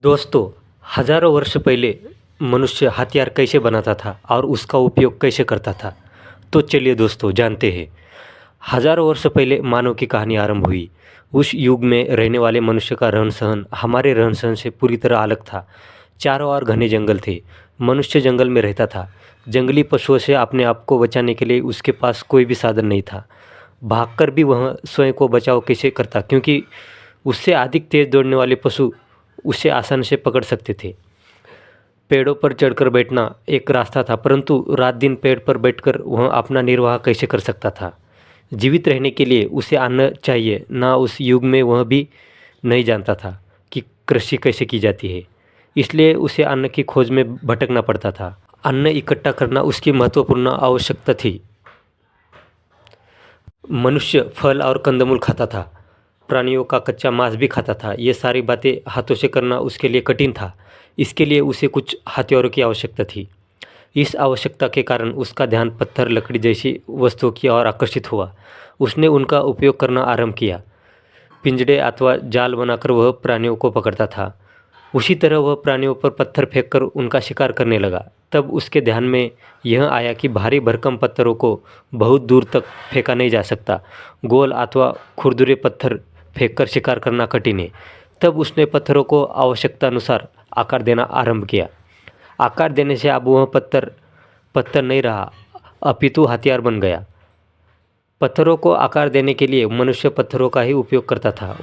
दोस्तों, हजारों वर्ष पहले मनुष्य हथियार कैसे बनाता था और उसका उपयोग कैसे करता था। तो चलिए दोस्तों जानते हैं। हजारों वर्ष पहले मानव की कहानी आरंभ हुई। उस युग में रहने वाले मनुष्य का रहन सहन हमारे रहन सहन से पूरी तरह अलग था। चारों ओर घने जंगल थे। मनुष्य जंगल में रहता था। जंगली पशुओं से अपने आप को बचाने के लिए उसके पास कोई भी साधन नहीं था। भागकर भी वह स्वयं को बचाव कैसे करता, क्योंकि उससे अधिक तेज दौड़ने वाले पशु उसे आसानी से पकड़ सकते थे। पेड़ों पर चढ़कर बैठना एक रास्ता था, परंतु रात दिन पेड़ पर बैठकर वह अपना निर्वाह कैसे कर सकता था। जीवित रहने के लिए उसे अन्न चाहिए ना। उस युग में वह भी नहीं जानता था कि कृषि कैसे की जाती है, इसलिए उसे अन्न की खोज में भटकना पड़ता था। अन्न इकट्ठा करना उसकी महत्वपूर्ण आवश्यकता थी। मनुष्य फल और कंदमूल खाता था, प्राणियों का कच्चा मांस भी खाता था। ये सारी बातें हाथों से करना उसके लिए कठिन था। इसके लिए उसे कुछ हथियारों की आवश्यकता थी। इस आवश्यकता के कारण उसका ध्यान पत्थर, लकड़ी जैसी वस्तुओं की ओर आकर्षित हुआ। उसने उनका उपयोग करना आरंभ किया। पिंजड़े अथवा जाल बनाकर वह प्राणियों को पकड़ता था। उसी तरह वह प्राणियों पर पत्थर फेंककर उनका शिकार करने लगा। तब उसके ध्यान में यह आया कि भारी भरकम पत्थरों को बहुत दूर तक फेंका नहीं जा सकता। गोल अथवा खुरदुरे पत्थर फेंककर शिकार करना कठिन है। तब उसने पत्थरों को आवश्यकता अनुसार आकार देना आरंभ किया। आकार देने से अब वह पत्थर पत्थर नहीं रहा, अपितु हथियार बन गया। पत्थरों को आकार देने के लिए मनुष्य पत्थरों का ही उपयोग करता था।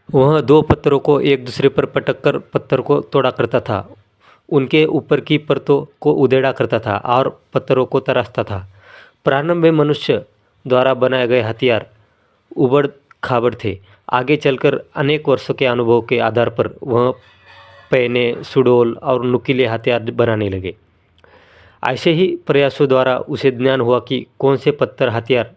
वह दो पत्थरों को एक दूसरे पर पटक कर पत्थर को तोड़ा करता था। उनके ऊपर की परतों को उधेड़ा करता था और पत्थरों को तराशता था। प्रारंभ में मनुष्य द्वारा बनाए गए हथियार उबड़ खाबड़ थे। आगे चलकर अनेक वर्षों के अनुभव के आधार पर वह पैने, सुडौल और नुकीले हथियार बनाने लगे। ऐसे ही प्रयासों द्वारा उसे ज्ञान हुआ कि कौन से पत्थर हथियार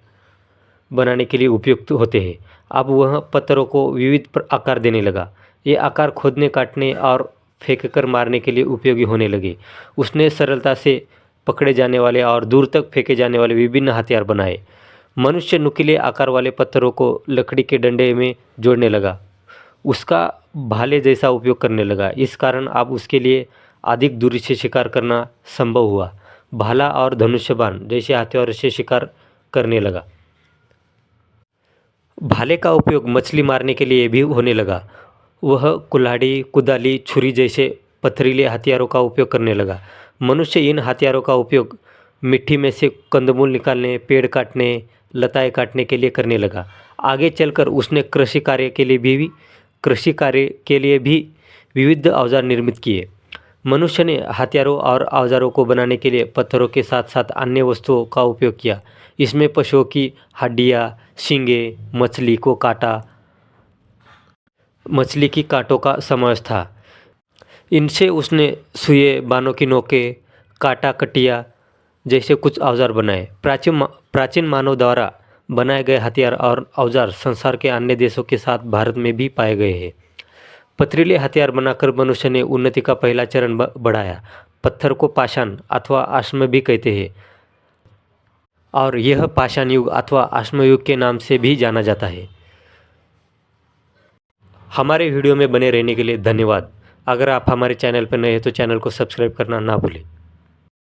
बनाने के लिए उपयुक्त होते हैं। अब वह पत्थरों को विविध आकार देने लगा। ये आकार खोदने, काटने और फेंक कर मारने के लिए उपयोगी होने लगे। उसने सरलता से पकड़े जाने वाले और दूर तक फेंके जाने वाले विभिन्न हथियार बनाए। मनुष्य नुकीले आकार वाले पत्थरों को लकड़ी के डंडे में जोड़ने लगा, उसका भाले जैसा उपयोग करने लगा। इस कारण अब उसके लिए अधिक दूरी से शिकार करना संभव हुआ। भाला और धनुष्य बाण जैसे हथियारों से शिकार करने लगा। भाले का उपयोग मछली मारने के लिए भी होने लगा। वह कुल्हाड़ी, कुदाली, छुरी जैसे पथरीले हथियारों का उपयोग करने लगा। मनुष्य इन हथियारों का उपयोग मिट्टी में से कंदमूल निकालने, पेड़ काटने, लताएं काटने के लिए करने लगा। आगे चलकर उसने कृषि कार्य के लिए भी विविध औजार निर्मित किए। मनुष्य ने हथियारों और औजारों को बनाने के लिए पत्थरों के साथ साथ अन्य वस्तुओं का उपयोग किया। इसमें पशुओं की हड्डियाँ, सींगे, मछली की कांटों का समावेश था। इनसे उसने सुइयाँ, बाणों की नोकें, काटा कटिया जैसे कुछ औजार बनाए। प्राचीन मानव द्वारा बनाए गए हथियार और औजार संसार के अन्य देशों के साथ भारत में भी पाए गए हैं। पथरीले हथियार बनाकर मनुष्य ने उन्नति का पहला चरण बढ़ाया। पत्थर को पाषाण अथवा अश्म भी कहते हैं और यह पाषाण युग अथवा अश्म युग के नाम से भी जाना जाता है। हमारे वीडियो में बने रहने के लिए धन्यवाद। अगर आप हमारे चैनल पर नए हैं तो चैनल को सब्सक्राइब करना ना भूलें।